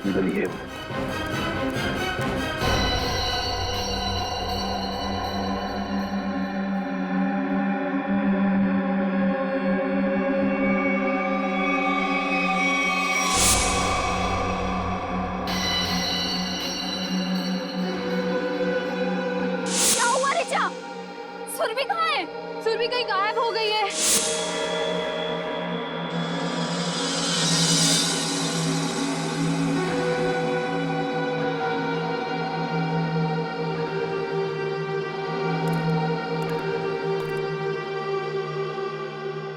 अंदर ही है। क्या हुआ ऋचा? सुरभि कहाँ है? सुरभि कहीं गायब हो गई है।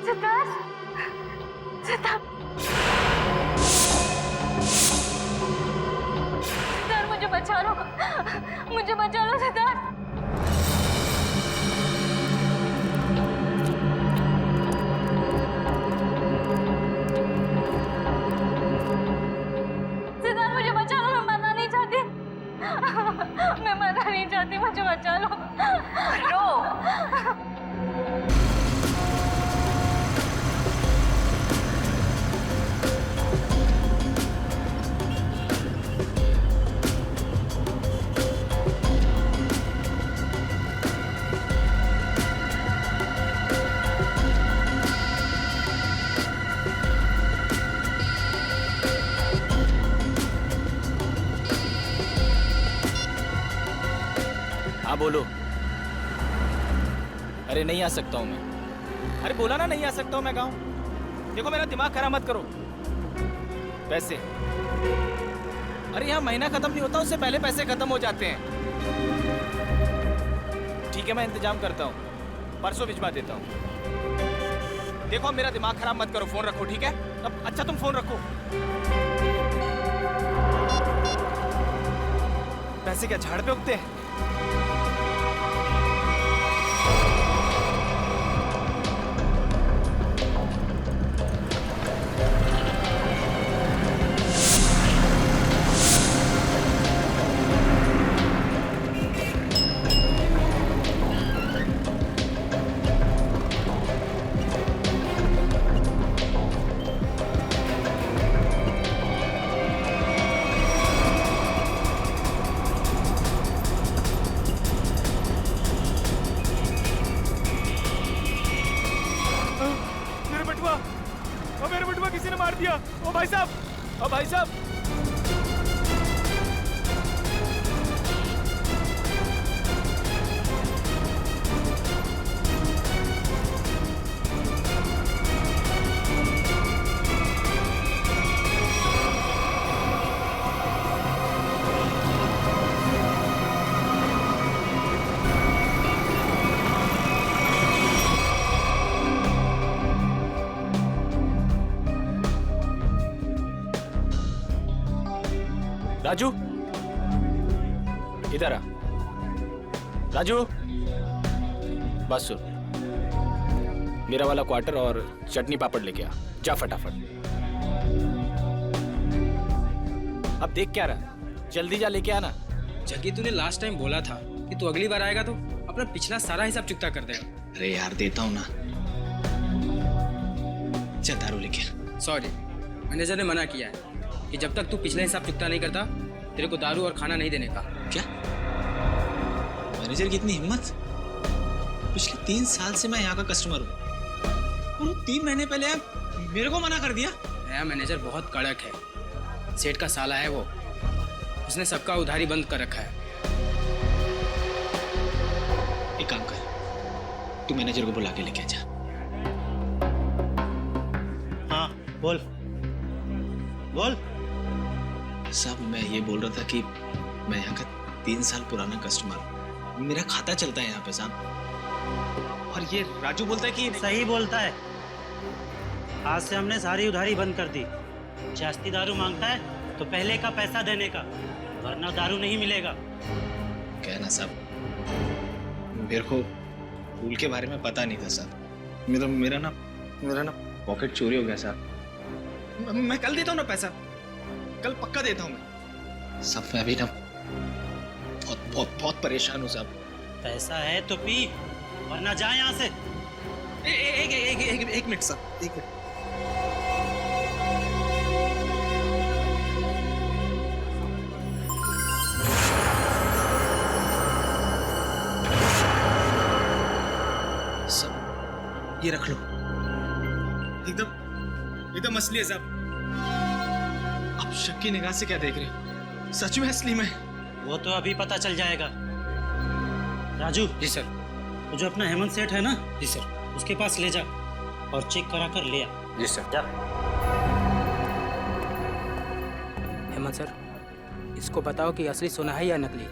सिद्धार्थ, सिद्धार्थ, सिद्धार्थ मुझे बचा लो, मुझे बचा लो सिद्धार्थ। सिद्धार्थ मुझे बचा लो, मैं मरना नहीं चाहती, मैं मरना नहीं चाहती, मुझे बचा लो। रो। हाँ बोलो। अरे नहीं आ सकता हूँ मैं। अरे बोला ना नहीं आ सकता हूँ मैं गाँव। देखो मेरा दिमाग खराब मत करो। पैसे, अरे यहाँ महीना खत्म नहीं होता उससे पहले पैसे खत्म हो जाते हैं। ठीक है मैं इंतजाम करता हूँ, परसों भिजवा देता हूँ। देखो मेरा दिमाग खराब मत करो, फोन रखो ठीक है। अब अच्छा तुम फोन रखो। पैसे क्या झाड़ पे उगते हैं? मेरे बटुआ किसी ने मार दिया। ओ भाई साहब, ओ भाई साहब। राजू इधर आ। राजू बस सुन, मेरा वाला क्वार्टर और चटनी पापड़ लेके आ, जा फटाफट। अब देख क्या रहा, जल्दी जा लेके आना। जगी तूने लास्ट टाइम बोला था कि तू अगली बार आएगा तो अपना पिछला सारा हिसाब चुकता कर देगा। अरे यार देता हूँ ना, चल दारू लेके आ। सॉरी, मैनेजर ने मना किया है कि जब तक तू पिछला हिसाब चुकता नहीं करता तेरे को दारू और खाना नहीं देने का। क्या मैनेजर की इतनी हिम्मत? पिछले 3 साल से मैं यहाँ का कस्टमर हूँ और 3 महीने पहले मेरे को मना कर दिया। नया मैनेजर बहुत कड़क है, सेठ का साला है वो, उसने सबका उधारी बंद कर रखा है। एक काम कर, तू मैनेजर को बुला के लेके आ जा। हाँ बोल बोल। साहब मैं ये बोल रहा था कि मैं यहाँ का 3 साल पुराना कस्टमर हूँ, मेरा खाता चलता है यहाँ पे साहब। और ये राजू बोलता है कि सही बोलता है, आज से हमने सारी उधारी बंद कर दी। जास्ती दारू मांगता है तो पहले का पैसा देने का, वरना दारू नहीं मिलेगा। कहना साहब, मेरे को फूल के बारे में पता नहीं था साहब। मेरा ना पॉकेट चोरी हो गया साहब। मैं कल देता हूँ ना पैसा, कल पक्का देता हूँ मैं। सब मैं अभी ना बहुत बहुत बहुत परेशान हूँ साहब। पैसा है तो पी, वरना जा यहाँ से। एक मिनट साहब, एक मिनट। ये रख लो। एकदम असली है साहब। आप शक की निगाह से क्या देख रहे हो? सच में असली में? वो तो अभी पता चल जाएगा। राजू, जी सर। वो जो अपना हेमंत सेठ है ना, जी सर। उसके पास ले जा और चेक करा कर ले आ। जी सर। जा। हेमंत सर, इसको बताओ कि असली सोना है या नकली।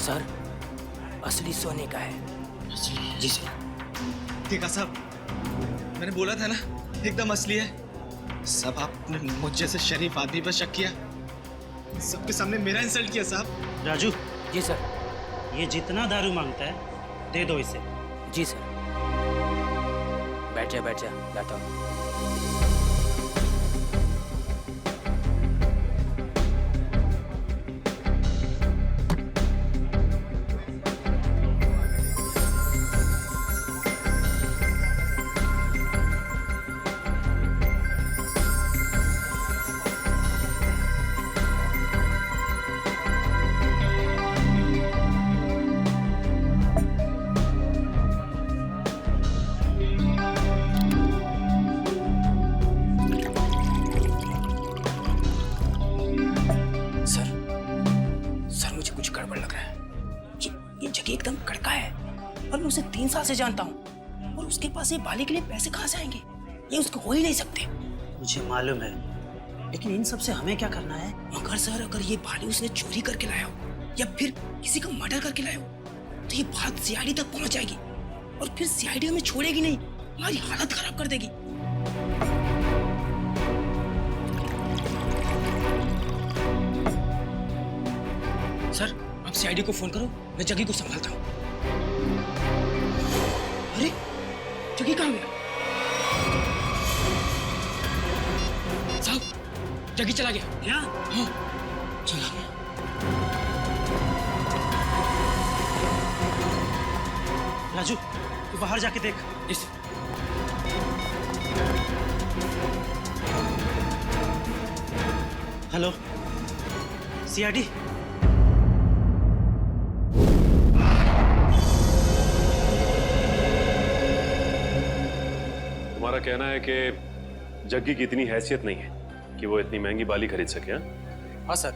सर, असली सोने का है। असली? जी सर। देखा साहब, मैंने बोला था ना एकदम असली है। सब आपने मुझ जैसे शरीफ आदमी पर शक किया, सबके सामने मेरा इंसल्ट किया साहब। राजू, जी सर। ये जितना दारू मांगता है दे दो इसे। जी सर। बैठ जा, लाता हूँ। एकदम कड़का है और मैं उसे 3 साल से जानता हूँ, और उसके पास ये बाली के लिए पैसे कहाँ से आएंगे? ये उसको हो ही नहीं सकते। मुझे मालूम है, लेकिन इन सब से हमें क्या करना है? मगर सर, अगर ये बाली उसने चोरी करके लाया हो या फिर किसी का मर्डर करके लाया हो तो ये बात सीआईडी तक पहुंच जाएगी, और फिर सीआईडी हमें छोड़ेगी नहीं, हमारी हालत खराब कर देगी। सर, आप सीआईडी को फोन करो, मैं जग्गी को संभालता हूँ। अरे, जग्गी कहाँ गया? साहब, जग्गी चला गया। क्या? हाँ, चला गया। राजू, तू बाहर जाके देख। इस हेलो, सीआईडी। तुम्हारा कहना है कि जग्गी की इतनी हैसियत नहीं है कि वो इतनी महंगी बाली खरीद सके? हाँ सर,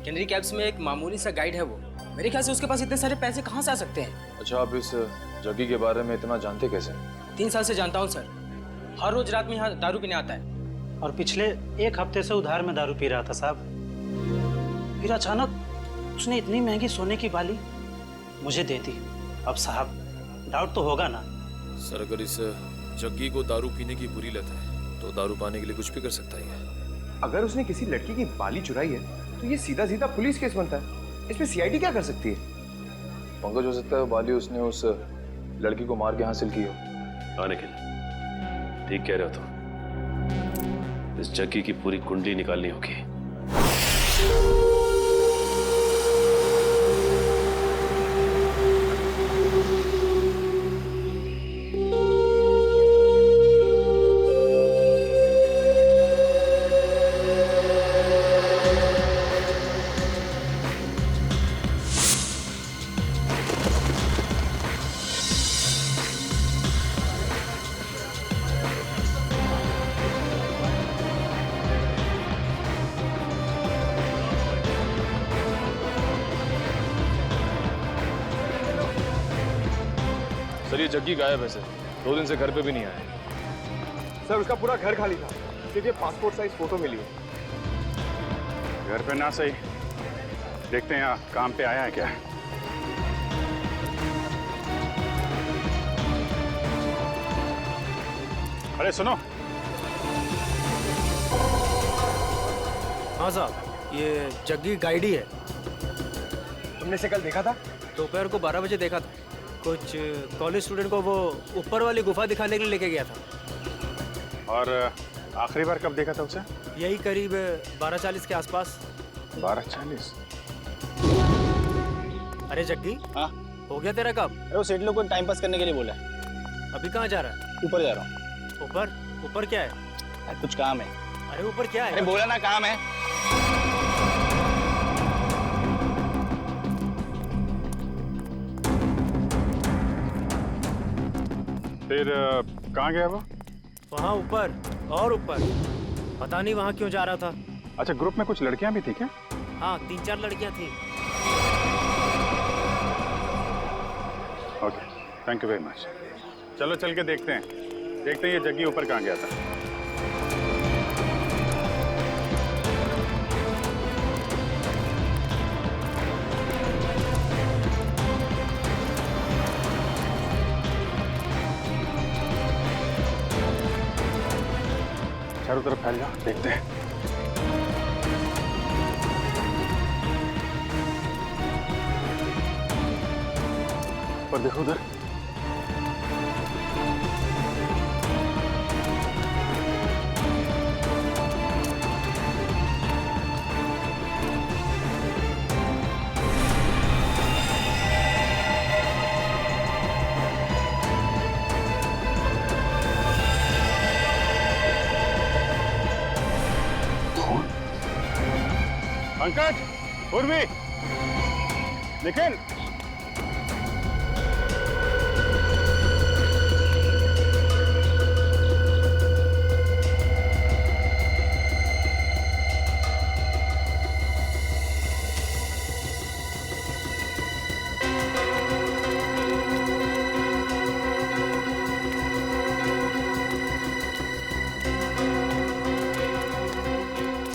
कैनरी कैब्स में एक मामूली सा गाइड है वो। मेरे ख्याल से उसके पास इतने सारे पैसे कहाँ से आ सकते हैं? अच्छा, आप इस जग्गी के बारे में इतना जानते कैसे? 3 साल से जानता हूँ सर। हर रोज रात में यहाँ दारू पीने आता है। और पिछले 1 हफ्ते से उधार में दारू पी रहा था साहब। फिर अचानक उसने इतनी महंगी सोने की बाली मुझे दे दी। अब साहब, डाउट तो होगा ना? सर, अगर इस जग्गी को दारू पीने की बुरी लत है तो दारू पाने के लिए कुछ भी कर सकता है। अगर उसने किसी लड़की की बाली चुराई है तो ये सीधा सीधा पुलिस केस बनता है। इसमें सीआईडी क्या कर सकती है? पंकज, हो सकता है बाली उसने उस लड़की को मार के हासिल की हो। हाँ निखिल, ठीक कह रहे हो तुम। इस जग्गी की पूरी कुंडली निकालनी होगी। सर, ये जग्गी गायब है सर। 2 दिन से घर पे भी नहीं आया। सर, उसका पूरा घर खाली था, सिर्फ ये पासपोर्ट साइज फोटो मिली है। घर पे ना सही, देखते हैं यहाँ काम पे आया है क्या। अरे सुनो। हाँ साहब, ये जग्गी गाइड ही है। तुमने इसे कल देखा था? दोपहर को 12 बजे देखा था। कुछ कॉलेज स्टूडेंट को वो ऊपर वाली गुफा दिखाने के लिए लेके गया था। और आखिरी बार कब देखा था उसे? यही करीब 12:40 के आसपास। 12:40। अरे जग्गी, हाँ हो गया तेरा काम? अरे वो सेठ लोग को टाइम पास करने के लिए बोला है। अभी कहाँ जा रहा है? ऊपर जा रहा हूँ। ऊपर? ऊपर क्या है? अरे कुछ काम है। अरे ऊपर क्या है? अरे बोला ना काम है। फिर कहाँ गया वो? वहाँ ऊपर और ऊपर, पता नहीं वहाँ क्यों जा रहा था। अच्छा, ग्रुप में कुछ लड़कियां भी थी क्या? हाँ, 3-4 लड़कियाँ थी। Okay, thank you very much. चलो चल के देखते हैं ये जग्गी ऊपर कहाँ गया था। चारों तरफ फैल जाओ, देखते हैं। पर देखो उधर। पंकज, उर्वी, निखिल,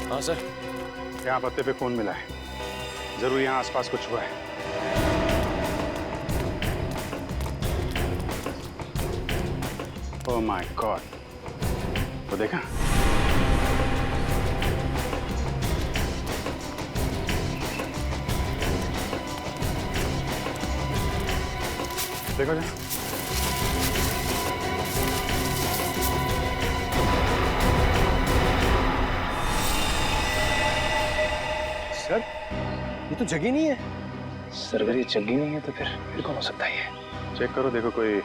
हाँ सर। यहाँ पत्ते पे फोन मिला है, जरूर यहाँ आसपास कुछ हुआ है। ओह माय गॉड, वो देखा? देखो जा। सर, ये तो जगह नहीं है। सर अगर ये जग्गी नहीं है तो फिर कौन हो सकता है ये? चेक करो, देखो कोई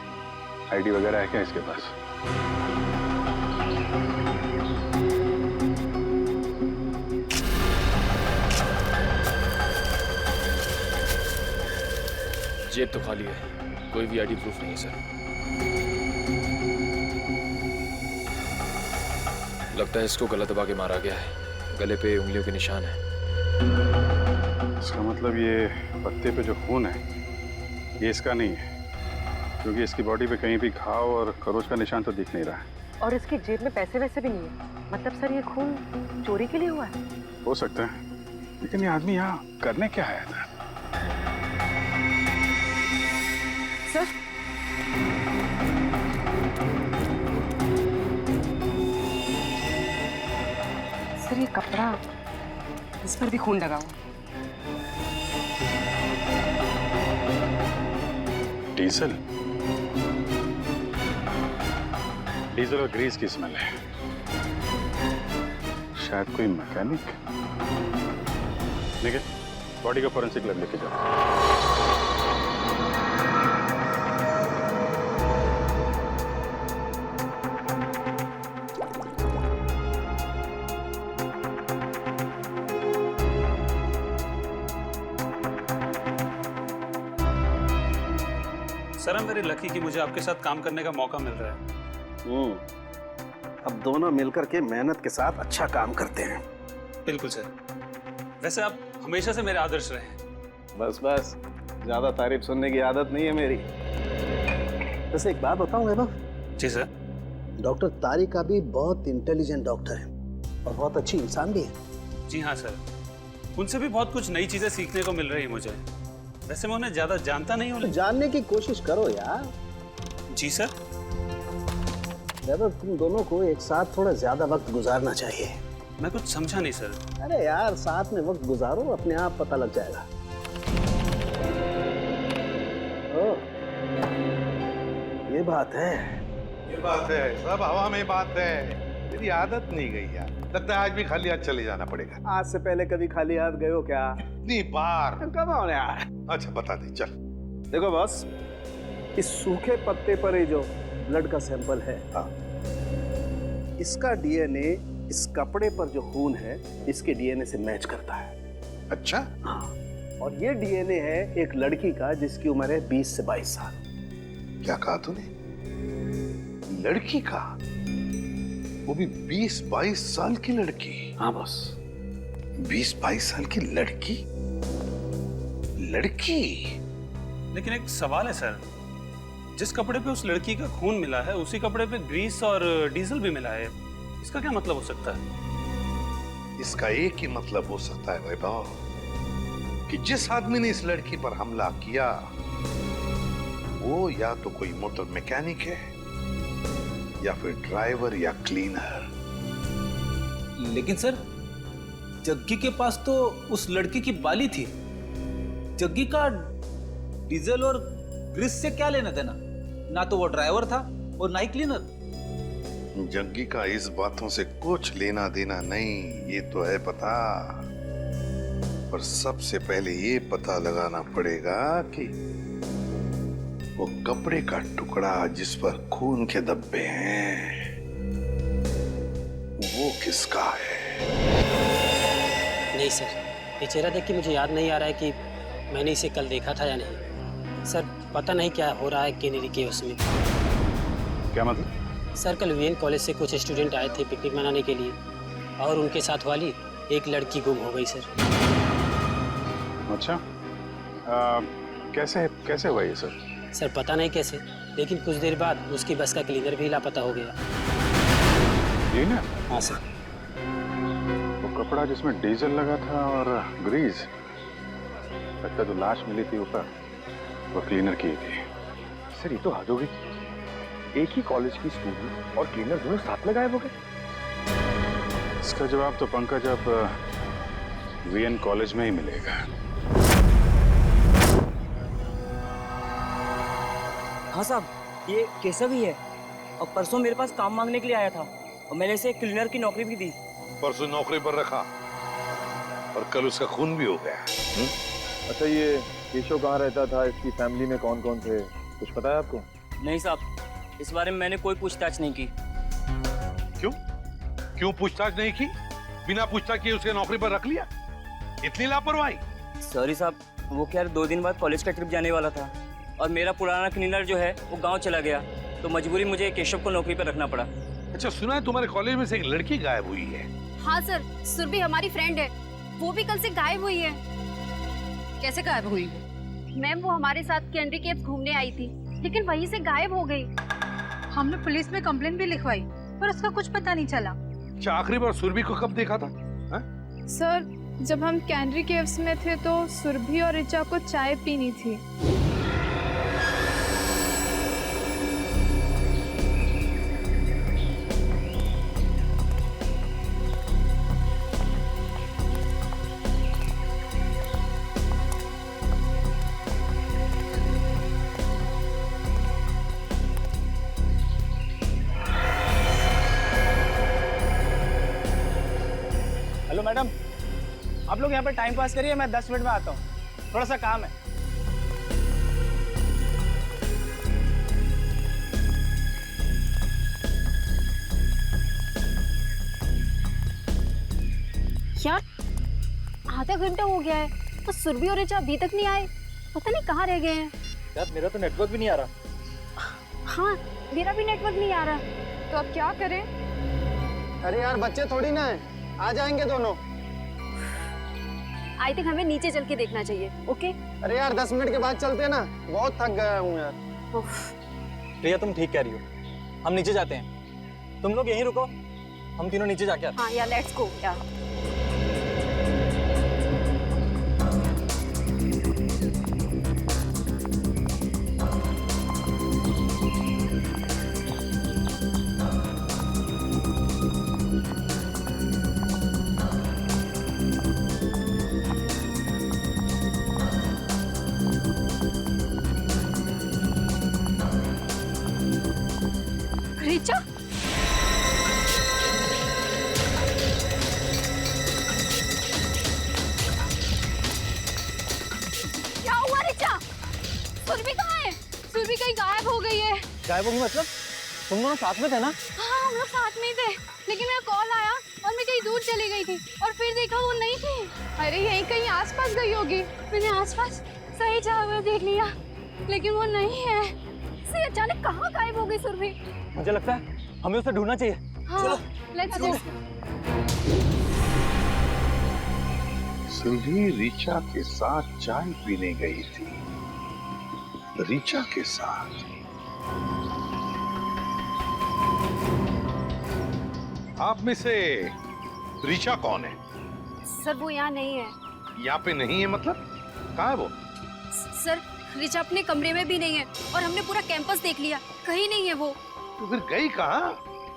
आईडी वगैरह है क्या इसके पास। जेब तो खाली है, कोई भी आईडी प्रूफ नहीं है सर। लगता है इसको गला दबा के मारा गया है, गले पे उंगलियों के निशान है। इसका मतलब ये पत्ते पे जो खून है ये इसका नहीं है, क्योंकि इसकी बॉडी पे कहीं भी घाव और खरोच का निशान तो दिख नहीं रहा है। और इसकी जेब में पैसे वैसे भी नहीं है, मतलब सर ये खून चोरी के लिए हुआ है? हो सकता है, लेकिन ये आदमी यहाँ करने क्या आया था? सर सर ये कपड़ा, इस पर भी खून लगा हुआ। डीजल, डीजल और ग्रीस की स्मेल है। शायद कोई मैकेनिक। देखिए, बॉडी का फोरेंसिक लैब लेके जाओ। सर I'm very lucky कि मुझे आपके साथ काम करने का मौका मिल रहा है। अब दोनों मिलकर के मेहनत के साथ अच्छा काम करते हैं। बिल्कुल सर। वैसे आप हमेशा से मेरे आदर्श रहे हैं। बस बस, ज्यादा तारीफ सुनने की आदत नहीं है मेरी। वैसे एक बात बताऊं वैभव? जी सर। डॉक्टर तारिका भी बहुत इंटेलिजेंट डॉक्टर है और बहुत अच्छी इंसान भी है। जी हाँ सर, उनसे भी बहुत कुछ नई चीजें सीखने को मिल रही है मुझे। वैसे मैं उन्हें ज्यादा जानता नहीं हूँ। तो जानने की कोशिश करो यार। जी सर। वैभव, तुम दोनों को एक साथ थोड़ा ज्यादा वक्त गुजारना चाहिए। मैं कुछ समझा नहीं सर। अरे यार, साथ में वक्त गुजारो, अपने आप पता लग जाएगा। ओ, ये बात है। ये बात है, सब हवा में बात है। तेरी आदत नहीं गई यार, लगता है आज भी खाली हाथ चले जाना पड़ेगा। आज से पहले कभी खाली हाथ गए हो क्या? इतनी बार। कब आओ यार। अच्छा बता दे चल। देखो बॉस, इस सूखे पत्ते पर ये जो ब्लड का सैंपल है, इसका डीएनए इस कपड़े पर जो खून है इसके डीएनए से मैच करता है। अच्छा? हाँ, और ये डीएनए है एक लड़की का जिसकी उम्र है 20 से 22 साल। क्या कहा तूने? लड़की का? वो भी 20-22 साल की लड़की? हाँ बॉस। 20-22 साल की लड़की? लड़की? लेकिन एक सवाल है सर, जिस कपड़े पे उस लड़की का खून मिला है उसी कपड़े पे ग्रीस और डीजल भी मिला है, इसका क्या मतलब हो सकता है? इसका एक ही मतलब हो सकता है वैभव, कि जिस आदमी ने इस लड़की पर हमला किया वो या तो कोई मोटर मैकेनिक है या फिर ड्राइवर या क्लीनर। लेकिन सर, जग्गी के पास तो उस लड़की की बाली थी। जग्गी का डीजल और ग्रीस से क्या लेना देना? ना तो वो ड्राइवर था और ना ही क्लीनर। जग्गी का इस बातों से कुछ लेना देना नहीं, ये तो है पता। पर सबसे पहले ये पता लगाना पड़ेगा कि वो कपड़े का टुकड़ा जिस पर खून के धब्बे हैं वो किसका है? नहीं सर, ये चेहरा देख के मुझे याद नहीं आ रहा है कि मैंने इसे कल देखा था या नहीं। सर पता नहीं क्या हो रहा है केनेडी के उसमें। क्या मतलब? सर कल वीएन कॉलेज से कुछ स्टूडेंट आए थे पिकनिक मनाने के लिए और उनके साथ वाली एक लड़की गुम हो गई सर। अच्छा, कैसे हुआ ये सर? सर पता नहीं कैसे, लेकिन कुछ देर बाद उसकी बस का क्लीनर भी लापता हो गया। क्लीनर? हाँ सर। वो कपड़ा जिसमें डीजल लगा था और ग्रीस, लगता जो लाश मिली थी ऊपर वो क्लीनर की थी। सर ये तो हद हो गई। एक ही कॉलेज की स्टूडेंट और क्लीनर दोनों साथ में गायब हो गए। इसका जवाब तो पंकज अब वीएन कॉलेज में ही मिलेगा। हाँ साहब, ये केशव ही है और परसों मेरे पास काम मांगने के लिए आया था और मैंने इसे क्लीनर की नौकरी भी दी। परसों नौकरी पर रखा और कल उसका खून भी हो गया। अच्छा, ये केशव कहाँ रहता था? इसकी फैमिली में कौन कौन थे? कुछ पता है आपको? नहीं साहब, इस बारे में मैंने कोई पूछताछ नहीं की। क्यों पूछताछ नहीं की? बिना पूछताछ किए उसके नौकरी पर रख लिया? इतनी लापरवाही? सॉरी साहब, वो क्या 2 दिन बाद कॉलेज का ट्रिप जाने वाला था और मेरा पुराना क्लीनर जो है वो गांव चला गया, तो मजबूरी मुझे केशव को नौकरी पर रखना पड़ा। अच्छा, सुना है तुम्हारे कॉलेज में से एक लड़की गायब हुई है? हाँ सर, सुरभि हमारी फ्रेंड है, वो भी कल से गायब हुई है। कैसे गायब हुई? मैम वो हमारे साथ कैंडी केव्स घूमने आई थी, लेकिन वहीं से गायब हो गई। हमने पुलिस में कंप्लेंट भी लिखवाई पर उसका कुछ पता नहीं चला। अच्छा, आखिरी बार सुरभि को कब देखा था? हा? सर जब हम कैंडी केव्स में थे तो सुरभि और ऋचा को चाय पीनी थी। हेलो मैडम, आप लोग यहाँ पर टाइम पास करिए, मैं 10 मिनट में आता हूँ, थोड़ा सा काम है। यार आधा घंटा हो गया है तो सुरभि और ऋचा अभी तक नहीं आए, पता नहीं कहाँ रह गए हैं। यार मेरा तो नेटवर्क भी नहीं आ रहा। हाँ मेरा भी नेटवर्क नहीं आ रहा, तो अब क्या करें? अरे यार बच्चे थोड़ी ना है, आ जाएंगे दोनों। आई थिंक हमें नीचे चल के देखना चाहिए। ओके? अरे यार 10 मिनट के बाद चलते हैं ना, बहुत थक गया हूँ यार। प्रिया तुम ठीक कह रही हो, हम नीचे जाते हैं, तुम लोग यहीं रुको, हम तीनों नीचे जाके आते हैं। हाँ यार लेट्स गो यार। ऋचा, सुरभि कहाँ है? सुरभि कहीं गायब हो गई है। गायब होगी मतलब? तुम दोनों साथ में थे ना? हाँ हम लोग साथ में ही थे, लेकिन मेरा कॉल आया और मैं कहीं दूर चली गई थी और फिर देखा वो नहीं थी। अरे यहीं कहीं आसपास गई होगी। मैंने आसपास सही जगह देख लिया, लेकिन वो नहीं है। से अचानक कहाँ गायब हो गई सुरभि? मुझे लगता है हमें उसे ढूंढना चाहिए। हाँ, लेट्स गो। सुरभि ऋचा के साथ चाय पीने गई थी। ऋचा के साथ। आप में से ऋचा कौन है? सर वो यहाँ नहीं है। यहाँ पे नहीं है मतलब? कहाँ है वो? सर ऋचा अपने कमरे में भी नहीं है और हमने पूरा कैंपस देख लिया, कहीं नहीं है वो। तो फिर गई कहाँ?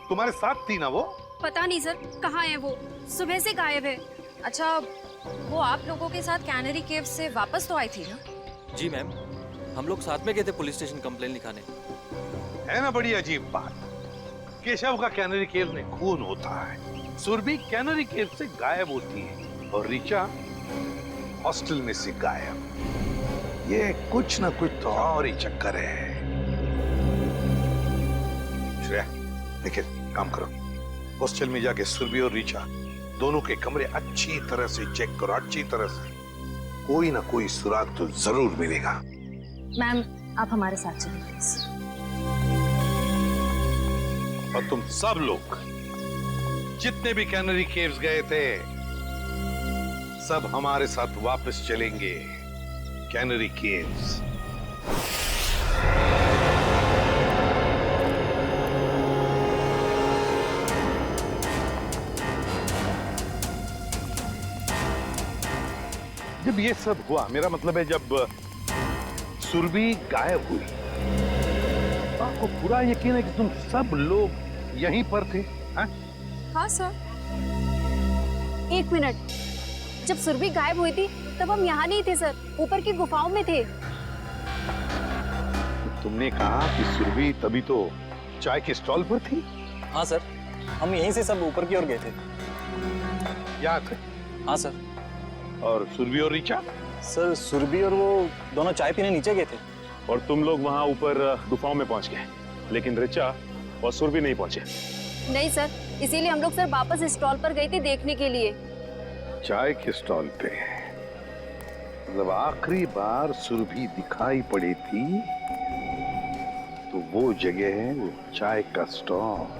तुम्हारे साथ थी ना वो? पता नहीं सर कहाँ है वो, सुबह से गायब है। अच्छा वो आप लोगों के साथ कैनरी केव से वापस तो आई थी ना? जी मैम, हम लोग साथ में गए थे पुलिस स्टेशन कंप्लेन लिखाने। है ना बड़ी अजीब बात। केशव का कैनरी केव में खून होता है, सुरभि कैनरी केव से गायब होती है और ऋचा हॉस्टल में से गायब। ये कुछ ना कुछ तो और ही चक्कर है। श्रेया, लेकिन काम करो, हॉस्टल में जाके सुरभि और ऋचा दोनों के कमरे अच्छी तरह से चेक करो, अच्छी तरह से। कोई ना कोई सुराग तो जरूर मिलेगा। मैम आप हमारे साथ चलिए प्लीज। और तुम सब लोग जितने भी कैनरी केव्स गए थे, सब हमारे साथ वापस चलेंगे कैनरी केव्स। जब ये सब हुआ, मेरा मतलब है जब सुरभि गायब हुई, आपको पूरा यकीन है कि तुम सब लोग यहीं पर थे? हाँ सर। एक मिनट, जब सुरभि गायब हुई थी तब हम यहाँ नहीं थे सर, ऊपर की गुफाओं में थे। तुमने कहा कि सुरभि तभी तो चाय के स्टॉल पर थी? हाँ सर, हम यहीं से सब ऊपर की ओर गए थे। याद है? हाँ सर। और सुरभि और ऋचा? सर सुरभि और वो दोनों चाय पीने नीचे गए थे। और तुम लोग वहां ऊपर गुफाओं में पहुंच गए, लेकिन ऋचा और सुरभि नहीं पहुंचे। नहीं सर, इसीलिए हम लोग सर वापस स्टॉल पर गए थे देखने के लिए। चाय के स्टॉल पे जब आखिरी बार सुरभि दिखाई पड़ी थी तो वो जगह है वो चाय का स्टॉल।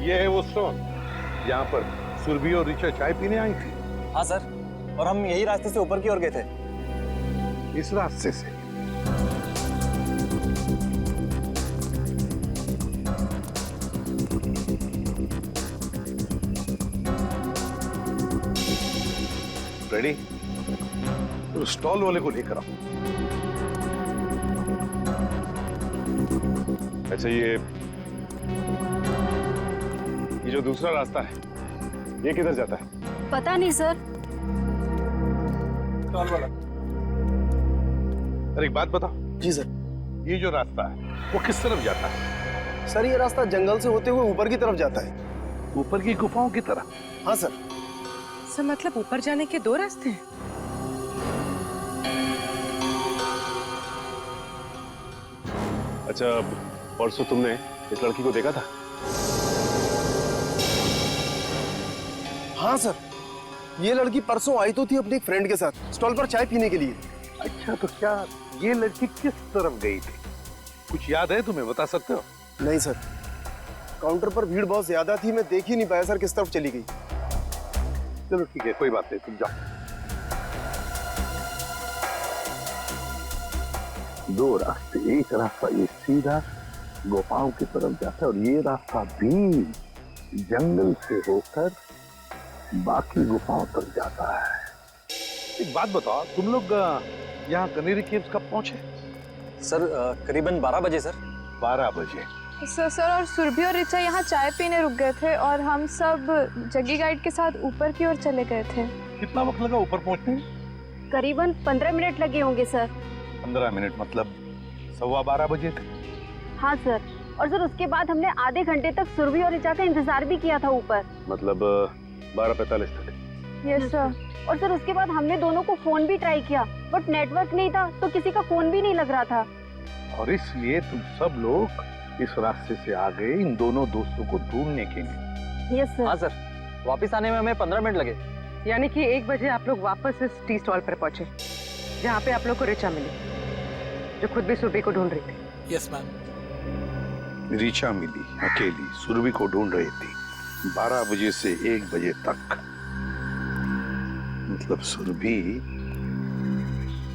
ये है वो स्टॉल यहाँ पर सुरभि और ऋचा चाय पीने आई थी। हाँ सर, और हम यही रास्ते से ऊपर की ओर गए थे। इस रास्ते से? रेडी? तो स्टॉल वाले को लेकर आओ। अच्छा ये जो दूसरा रास्ता है ये किधर जाता है? पता नहीं सर। स्टॉल वाला, अरे एक बात बताओ। जी सर। ये जो रास्ता है वो किस तरफ जाता है? सर ये रास्ता जंगल से होते हुए ऊपर की तरफ जाता है। ऊपर की गुफाओं की तरफ? हाँ सर। सर मतलब ऊपर जाने के दो रास्ते हैं? अच्छा, परसों तुमने इस लड़की को देखा था? हाँ सर, ये लड़की परसों आई तो थी अपने एक फ्रेंड के साथ स्टॉल पर चाय पीने के लिए। अच्छा, तो क्या ये लड़की किस तरफ गई थी? कुछ याद है तुम्हें, बता सकते हो? नहीं सर, काउंटर पर भीड़ बहुत ज्यादा थी, मैं देख ही नहीं पाया सर किस तरफ चली गई। चलो ठीक है, कोई बात नहीं, तुम जाओ। दो रास्ते, एक रास्ता ये सीधा गुफाओं की तरफ जाता है और ये रास्ता भी जंगल से होकर बाकी गुफाओं तक जाता है। एक बात बताओ, तुम लोग यहाँ कनेरी केव्स कब पहुंचे? सर करीबन 12 बजे सर। 12 बजे। सर और सुरभि और ऋचा यहाँ चाय पीने रुक गए थे और हम सब जग्गी गाइड के साथ ऊपर की ओर चले गए थे। कितना वक्त लगा ऊपर पहुंचने में? करीबन 15 मिनट लगे होंगे सर। 15 मिनट मतलब 12:15 बजे थे। हाँ सर, और सर उसके बाद हमने आधे घंटे तक सुरभि और ऋचा का इंतजार भी किया था ऊपर। मतलब 12:45 तक। Yes sir. और सर उसके बाद हमने दोनों को फोन भी ट्राई किया, बट नेटवर्क नहीं था तो किसी का फोन भी नहीं लग रहा था। और इसलिए तुम सब लोग इस रास्ते से आ गए इन दोनों दोस्तों को ढूंढने के लिए। Yes sir. हाँ सर, वापस आने में हमें 15 मिनट लगे। यानी कि 1 बजे आप लोग वापस इस टी स्टॉल पर पहुंचे जहाँ पे आप लोग को ऋचा मिली, जो खुद भी सुरभि को ढूंढ रही थी। Yes ma'am. ऋचा मिली अकेली, सुरभि को ढूंढ रही थी 12 बजे से 1 बजे तक। मतलब सुरभि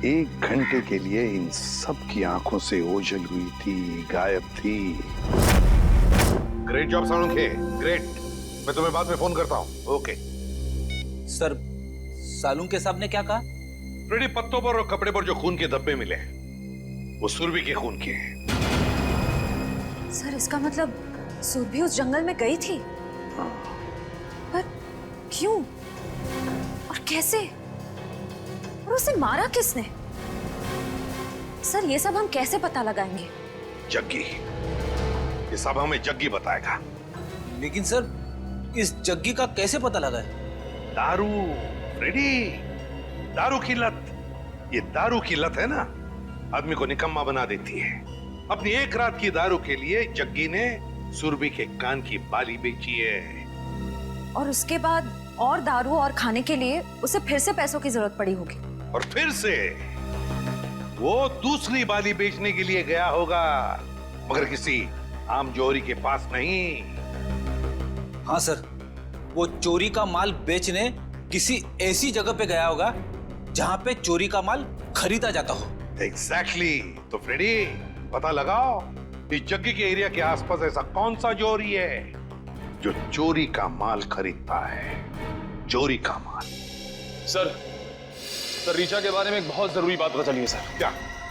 1 घंटे के लिए इन सब की आंखों से ओझल हुई थी, गायब थी। Great job Salunkhe, great. मैं तुम्हें बाद में फोन करता हूँ। ओके सर, सालुंखे साहब ने क्या कहा? फ्रेडी, पत्तों पर और कपड़े पर जो खून के धब्बे मिले वो सुरभि के खून के हैं। सर इसका मतलब सुरभि उस जंगल में गई थी? पर क्यों और कैसे? और उसे मारा किसने? सर ये सब हम कैसे पता लगाएंगे? जग्गी, ये सब हमें जग्गी बताएगा। लेकिन सर इस जग्गी का कैसे पता लगा है? दारू फ्रेडी, दारू की लत। ये दारू की लत है ना, आदमी को निकम्मा बना देती है। अपनी 1 रात की दारू के लिए जग्गी ने सुरभि के कान की बाली बेची है। और उसके बाद और दारू और खाने के लिए उसे फिर से पैसों की जरूरत पड़ी होगी। और फिर से वो दूसरी बाली बेचने के लिए गया होगा, मगर किसी आम जोहरी के पास नहीं। हाँ सर, वो चोरी का माल बेचने किसी ऐसी जगह पे गया होगा जहाँ पे चोरी का माल खरीदा जाता हो। एग्जैक्टली। तो फ्रेडी, पता लगाओ इस जग्गी के एरिया के आसपास ऐसा कौन सा जोहरी है जो चोरी का माल खरीदता है। चोरी का माल। सर ऋचा के बारे में एक बहुत जरूरी बात पता चली है सर। क्या?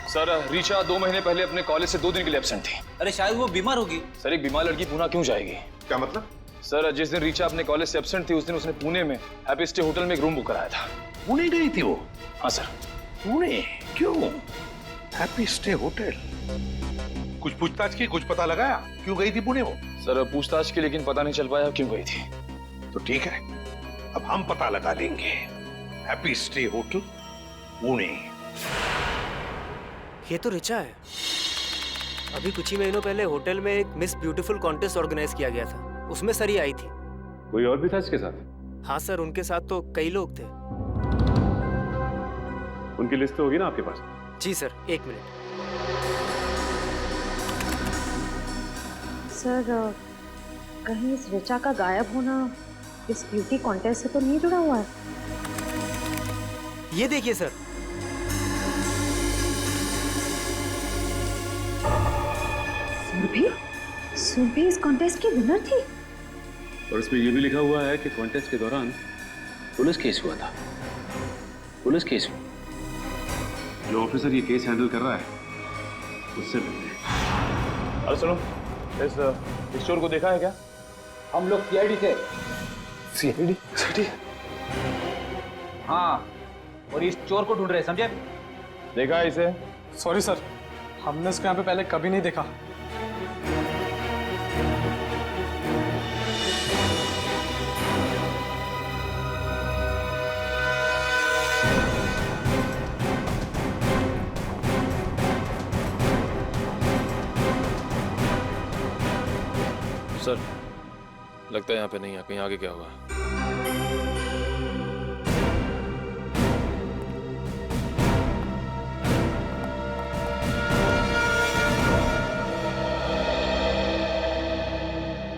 सर ऋचा 2 महीने पहले अपने कॉलेज से 2 दिन के लिए एब्सेंट थी। अरे शायद वो बीमार होगी। सर एक बीमार लड़की पुणे क्यों जाएगी? क्या मतलब? सर जिस दिन ऋचा अपने कॉलेज से एब्सेंट थी उस दिन उसने पुणे में हैप्पी स्टे होटल में एक रूम बुक कराया था। पुणे गई थी वो? हाँ सर। पुणे क्यों? Happy stay hotel. कुछ पूछताछ की, कुछ पता लगाया क्यों गई थी पुणे वो? सर पूछताछ की, लेकिन पता नहीं चल पाया क्यों गई थी। तो ठीक है, अब हम पता लगा लेंगे। Happy stay hotel Pune. ये तो ऋचा है। अभी कुछ ही महीनों पहले होटल में एक मिस ब्यूटीफुल कॉन्टेस्ट ऑर्गेनाइज किया गया था, उसमें सर ही आई थी। कोई और भी था इसके साथ? हाँ सर, उनके साथ तो कई लोग थे। उनकी लिस्ट तो होगी ना आपके पास? जी सर, 1 मिनट। सर कहीं इस ऋचा का गायब होना इस ब्यूटी कॉन्टेस्ट से तो नहीं जुड़ा हुआ है? ये देखिए सर, सुरभि इस कॉन्टेस्ट की विनर थी। और इसमें ये भी लिखा हुआ है कि कॉन्टेस्ट के दौरान पुलिस केस हुआ था। पुलिस केस हुआ। जो ऑफिसर ये केस हैंडल कर रहा है उससे मिलते हैं। अरे सुनो, इस चोर को देखा है क्या? हम लोग सीआईडी से। सीआईडी? हाँ, और इस चोर को ढूंढ रहे हैं, समझे? देखा है इसे? सॉरी सर, हमने इसको यहाँ पे पहले कभी नहीं देखा। सर लगता है यहाँ पे नहीं है, कहीं आगे क्या होगा?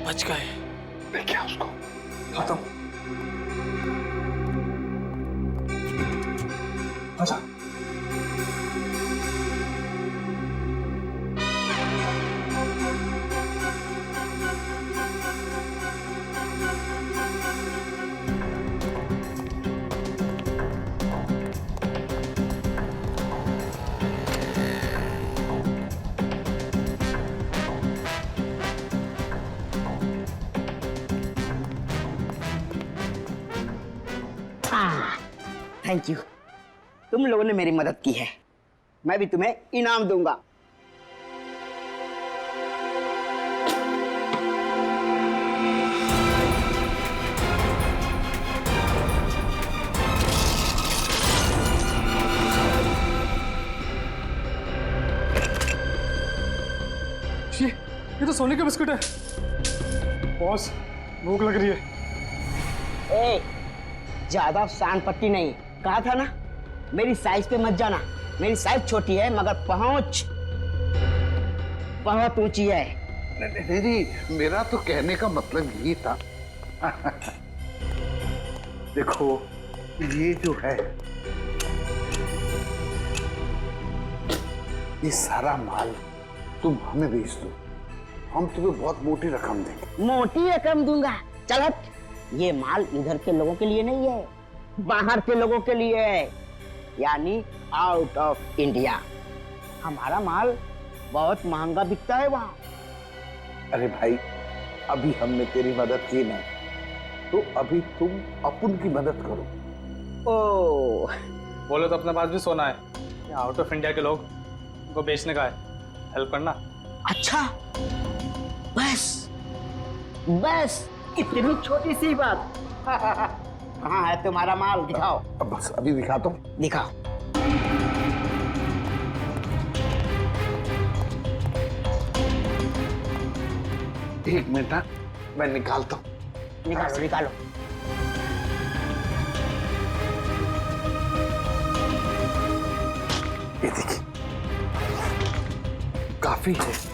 बच गए। मैं क्या उसको खत्म। अच्छा थैंक यू, तुम लोगों ने मेरी मदद की है, मैं भी तुम्हें इनाम दूंगा। ये तो सोने का बिस्कुट है। बॉस, भूख लग रही है। ए, ज्यादा शान पट्टी नहीं, कहा था ना मेरी साइज पे मत जाना। मेरी साइज छोटी है मगर पहुंच बहुत ऊंची है। नहीं, मेरा तो कहने का मतलब यही था। देखो ये जो है, ये सारा माल तुम हमें बेच दो, हम तुम्हें बहुत मोटी रकम देंगे। मोटी रकम दूंगा? चल हट, ये माल इधर के लोगों के लिए नहीं है, बाहर के लोगों के लिए है, यानी आउट ऑफ इंडिया। हमारा माल बहुत महंगा बिकता है वहाँ। अरे भाई, अभी हमने तेरी मदद की नहीं, तो अभी तुम अपन की मदद करो। ओ, बोलो तो अपने पास भी सोना है, आउट ऑफ इंडिया के लोग उनको बेचने का है, हेल्प करना। अच्छा, बस बस इतनी छोटी सी बात। कहाँ है तुम्हारा माल, दिखाओ। अब बस अभी दिखाता हूँ। दिखाओ। एक मिनट, मैं निकालता हूँ। निकालो निकालो। ये देखिए, काफी है।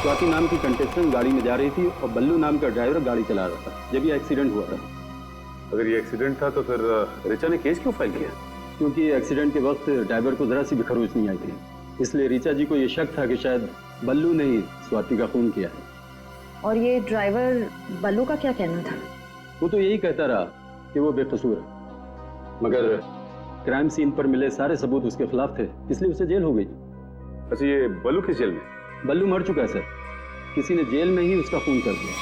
स्वाति नाम की कंटेस्टेंट गाड़ी में जा रही थी और बल्लू नाम का ड्राइवर गाड़ी चला रहा था जब ये एक्सीडेंट हुआ था। अगर ये एक्सीडेंट था तो फिर ऋचा ने केस क्यों फाइल किया? क्योंकि एक्सीडेंट के वक्त ड्राइवर को जरा सी भी खरोच नहीं आई थी, इसलिए ऋचा जी को ये शक था कि शायद बल्लू ने ही स्वाति का खून किया है। और ये ड्राइवर बल्लू का क्या कहना था? वो तो यही कहता रहा कि वो बेकसूर है, मगर क्राइम सीन पर मिले सारे सबूत उसके खिलाफ थे, इसलिए उसे जेल हो गई। अच्छा, ये बल्लू किस जेल में? बल्लू मर चुका है सर, किसी ने जेल में ही उसका खून कर दिया।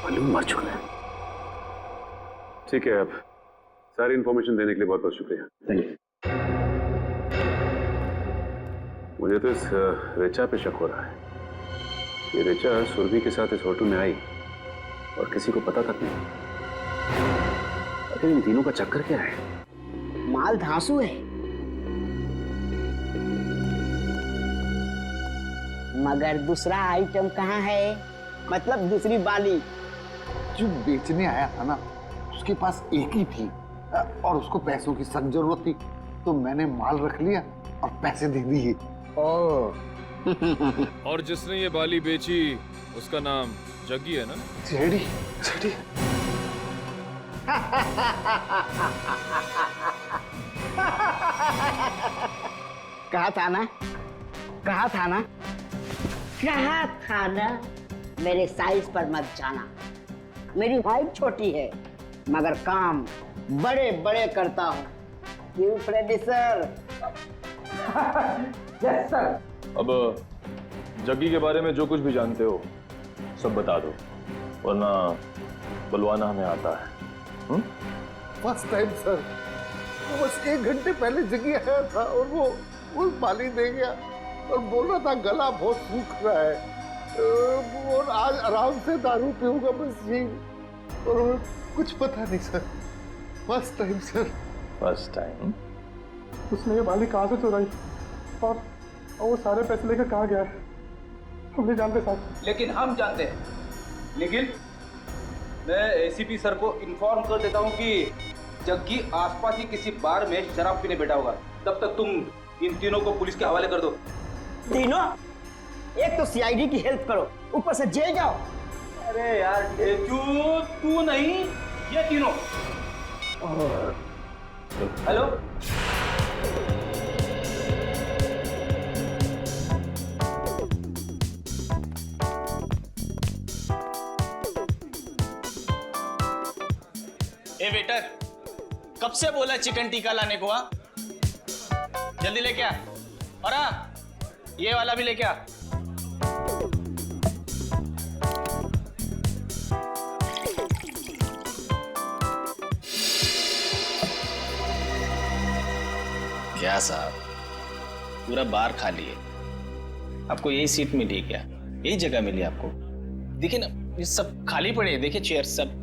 बल्लू मर चुका है? ठीक है, अब सारी इंफॉर्मेशन देने के लिए बहुत बहुत शुक्रिया। Thank you. मुझे तो इस ऋचा पे शक हो रहा है। ये ऋचा सुरभि के साथ इस होटल में आई और किसी को पता तक नहीं। आखिर इन तीनों का चक्कर क्या है? माल धांसू है, मगर दूसरा आइटम कहाँ है? मतलब दूसरी बाली। जो बेचने आया था ना, उसके पास एक ही थी और उसको पैसों की सख्त जरूरत थी, तो मैंने माल रख लिया और पैसे दे दिए। और जिसने ये बाली बेची उसका नाम जग्गी है ना? JD, JD. कहा था ना, कहा था ना, कहा था ना, मेरे साइज पर मत जाना। मेरी हाइट छोटी है मगर काम बड़े बड़े करता हूँ। क्यों फ्रेडी सर? Yes sir. अब जग्गी के बारे में जो कुछ भी जानते हो सब बता दो, वरना बुलवाना हमें आता है। फर्स्ट टाइम सर, वो बस 1 घंटे पहले जगी आया था और वो बाली दे गया और बोल रहा था गला बहुत सूख रहा है और आज आराम से दारू पीऊंगा बस यही, और कुछ पता नहीं sir. First time sir. First time? उसने ये बाली कहाँ से चुराई और वो सारे पैसे लेकर कहाँ गया है हम नहीं जानते साहब। लेकिन हम जानते हैं। निखिल, मैं एसीपी सर को इन्फॉर्म कर देता हूँ कि जग्गी आसपास ही किसी बार में शराब पीने बैठा होगा। तब तक तुम इन तीनों को पुलिस के हवाले कर दो। तीनों? एक तो सीआईडी की हेल्प करो, ऊपर से जेल जाओ। अरे यार ढेचू, तू नहीं, ये तीनों। हेलो, ए वेटर, कब से बोला चिकन टिक्का लाने को? हाँ, जल्दी लेके आ। और हाँ, ये वाला भी लेके आ। क्या साहब, पूरा बार खाली है। आपको यही सीट मिली क्या? यही जगह मिली आपको? देखिए ना, ये सब खाली पड़े हैं। देखिए चेयर सब।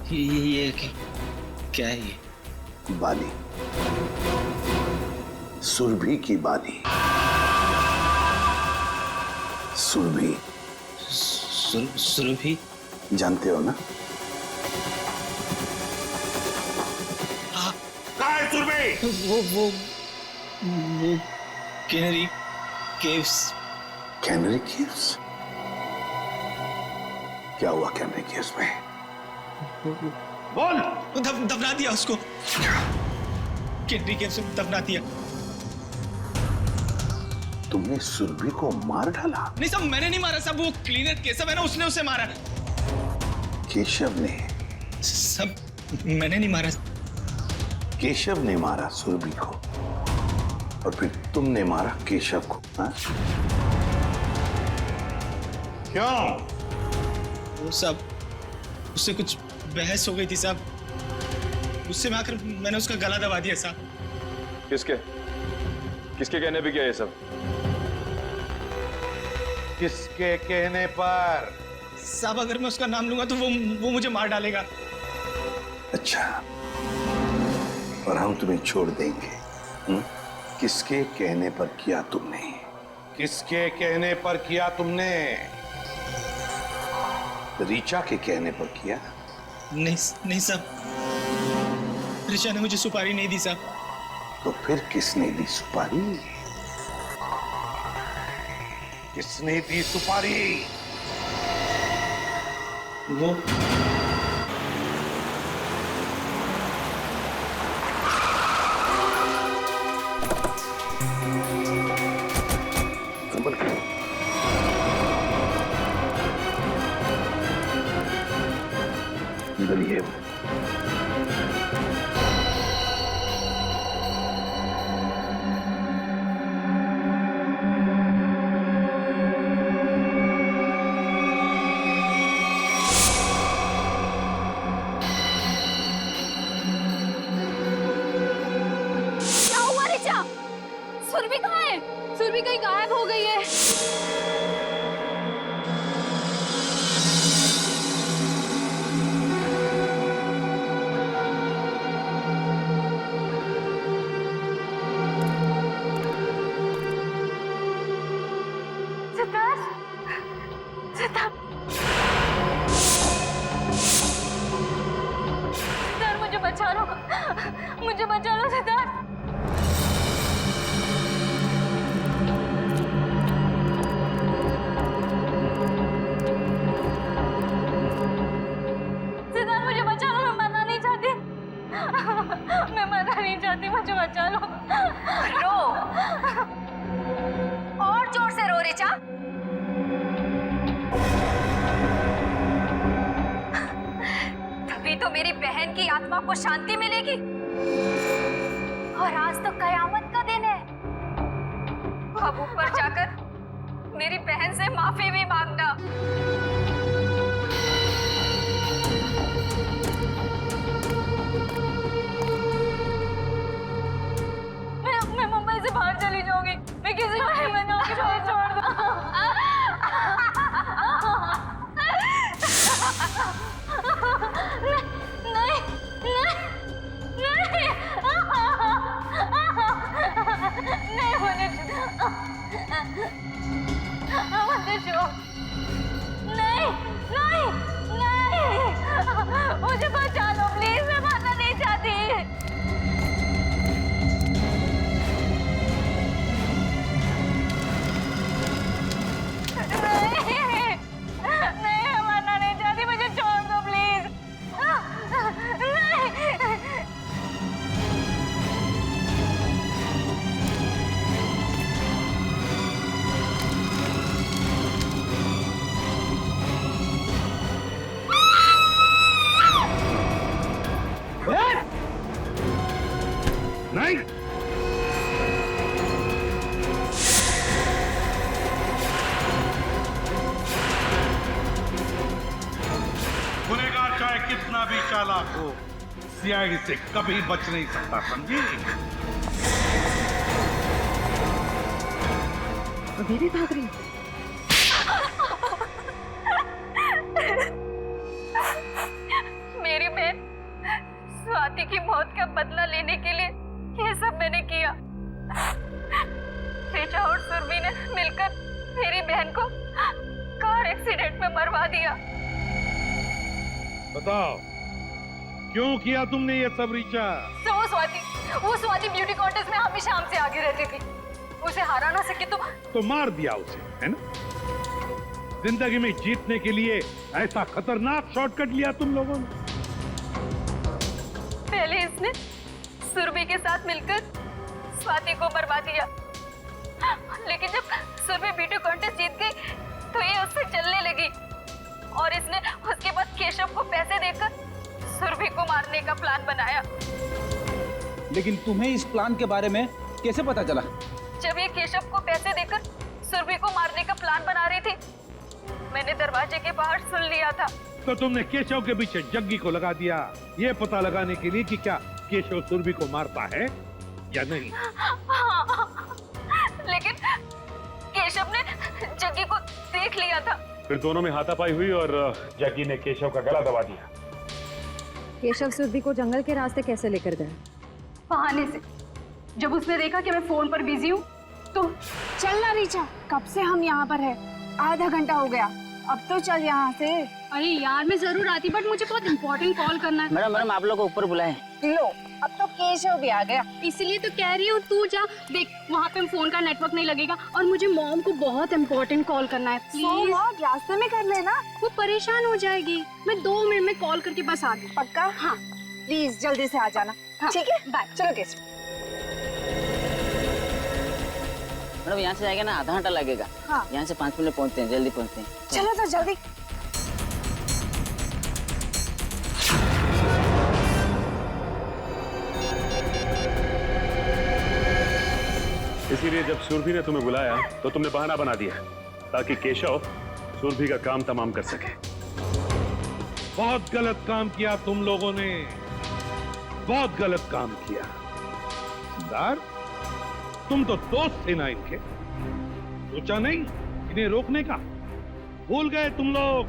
ये क्या है ये? बाली, सुरभि की बाली। सुरभि। सुरभि जानते हो ना? कहाँ है सुरभि? वो कैनरी केव्स। Canary caves? क्या हुआ कैनरी केव्स में? बोल। दफना दिया उसको। कैनरी केव्स में दफना दिया। तुमने सुरभि को मार डाला? नहीं साहब, मैंने नहीं मारा साहब। वो क्लीनर केशव है ना, उसने उसे मारा। केशव ने? सब मैंने नहीं मारा। केशव ने मारा सुरभि को और फिर तुमने मारा केशव को? हाँ? क्यों? वो सब उससे कुछ बहस हो गई थी साहब। उससे में आकर मैंने उसका गला दबा दिया साहब। किसके किसके कहने पे किया ये सब? किसके कहने पर? साहब अगर मैं उसका नाम लूंगा तो वो मुझे मार डालेगा। अच्छा, और हम तुम्हें छोड़ देंगे? किसके कहने पर किया तुमने? किसके कहने पर किया तुमने? ऋचा के कहने पर किया? नहीं साहब, ऋचा ने मुझे सुपारी नहीं दी साहब। तो फिर किसने दी सुपारी? किसने दी सुपारी? वो इधर ही है। क्या हुआ ऋचा? सुरभि कहाँ है? सुरभि कहीं गायब हो गई है। सिद्धार्थ, मुझे बचा लो, मुझे बचा लो सिद्धार्थ। सिद्धार्थ, मुझे बचा लो, मैं मरना नहीं चाहती। मैं मरना नहीं चाहती, मुझे बचा लो। रो, और जोर से रो ऋचा। तभी तो मेरी बहन की आत्मा को शांति मिलेगी। और आज तो कयामत का दिन है। अब ऊपर जाकर मेरी बहन से माफी भी मांगना। बाहर चली जाऊंगी, मैं किसी को नहीं मनाऊंगी, मुझे छोड़ दो। नहीं, नहीं, नहीं, नहीं, मुझे छोड़, नहीं, नहीं, नहीं, मुझे बचा लो प्लीज, मैं मरना नहीं चाहती। नहीं, मरना नहीं चाहती, मुझे छोड़ दो प्लीज। नहीं, गुनहगार चाहे कितना भी चालाक हो, सीआईडी से कभी बच नहीं सकता, समझी? अभी भी भाग रही? मेरी बहन स्वाति की मौत का बदला लेने के लिए ये सब मैंने किया। ऋचा और सुरभि ने मिलकर मेरी बहन को कार एक्सीडेंट में मरवा दिया। बताओ, क्यों किया तुमने ये सब ऋचा? तो वो स्वाति ब्यूटी कॉन्टेस्ट में हमेशा हमसे आगे रहती थी, उसे हरा ना सके तो मार दिया उसे, है ना? जिंदगी में जीतने के लिए ऐसा खतरनाक शॉर्टकट लिया तुम लोगों ने। पहले इसने सुरभि के साथ मिलकर स्वाति को मरवा दिया, लेकिन जब सुरभि ब्यूटी कॉन्टेस्ट जीत गई तो ये उससे जलने लगी और इसने उसके बाद केशव को पैसे देकर सुरभि को मारने का प्लान बनाया। लेकिन तुम्हें इस प्लान के बारे में कैसे पता चला? जब ये केशव को पैसे देकर सुरभि को मारने का प्लान बना रही थी, मैंने दरवाजे के बाहर सुन लिया था। तो तुमने केशव के पीछे जग्गी को लगा दिया, ये पता लगाने के लिए कि क्या केशव सुरभि को मारता है या नहीं? लेकिन केशव ने जग्गी को देख लिया था। फिर दोनों में हाथापाई हुई और जग्गी ने केशव का गला दबा दिया। केशव सुरभि को जंगल के रास्ते कैसे लेकर गए? बहाने से। जब उसने देखा कि मैं फोन पर बिजी हूँ तो चल ना रीचा, कब से हम यहाँ पर है, आधा घंटा हो गया, अब तो चल यहाँ से। अरे यार मैं जरूर आती, बट मुझे बहुत इम्पोर्टेंट कॉल करना है। मैडम आप लोग को ऊपर बुलाएं। लो, अब तो केशव भी आ गया। इसलिए तो कह रही हूँ तू जा, देख वहाँ पे फोन का नेटवर्क नहीं लगेगा और मुझे मॉम को बहुत इम्पोर्टेंट कॉल करना है। प्लीज रास्ते में कर लेना, वो परेशान हो जाएगी। मैं 2 मिनट में कॉल करके बस आ गई। पक्का? हाँ प्लीज जल्दी से आ जाना। हाँ, ठीक है, बाय। चलो केशव। मैडम यहाँ से जाएगा ना, आधा घंटा लगेगा। हाँ। यहाँ से 5 मिनट पहुँचते हैं, जल्दी पहुँचते हैं। चलो तो जल्दी। इसीलिए जब सुरभि ने तुम्हें बुलाया तो तुमने बहाना बना दिया ताकि केशव सुरभि का काम तमाम कर सके। बहुत गलत काम किया तुम लोगों ने, बहुत गलत काम किया। सिद्धार्थ, तुम तो दोस्त थे ना इनके, सोचा नहीं इन्हें रोकने का? भूल गए तुम लोग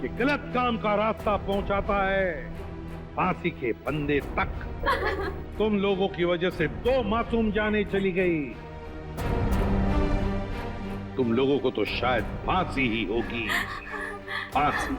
कि गलत काम का रास्ता पहुंचाता है फांसी के फंदे तक। तुम लोगों की वजह से 2 मासूम जानें चली गई। तुम लोगों को तो शायद फांसी ही होगी, फांसी।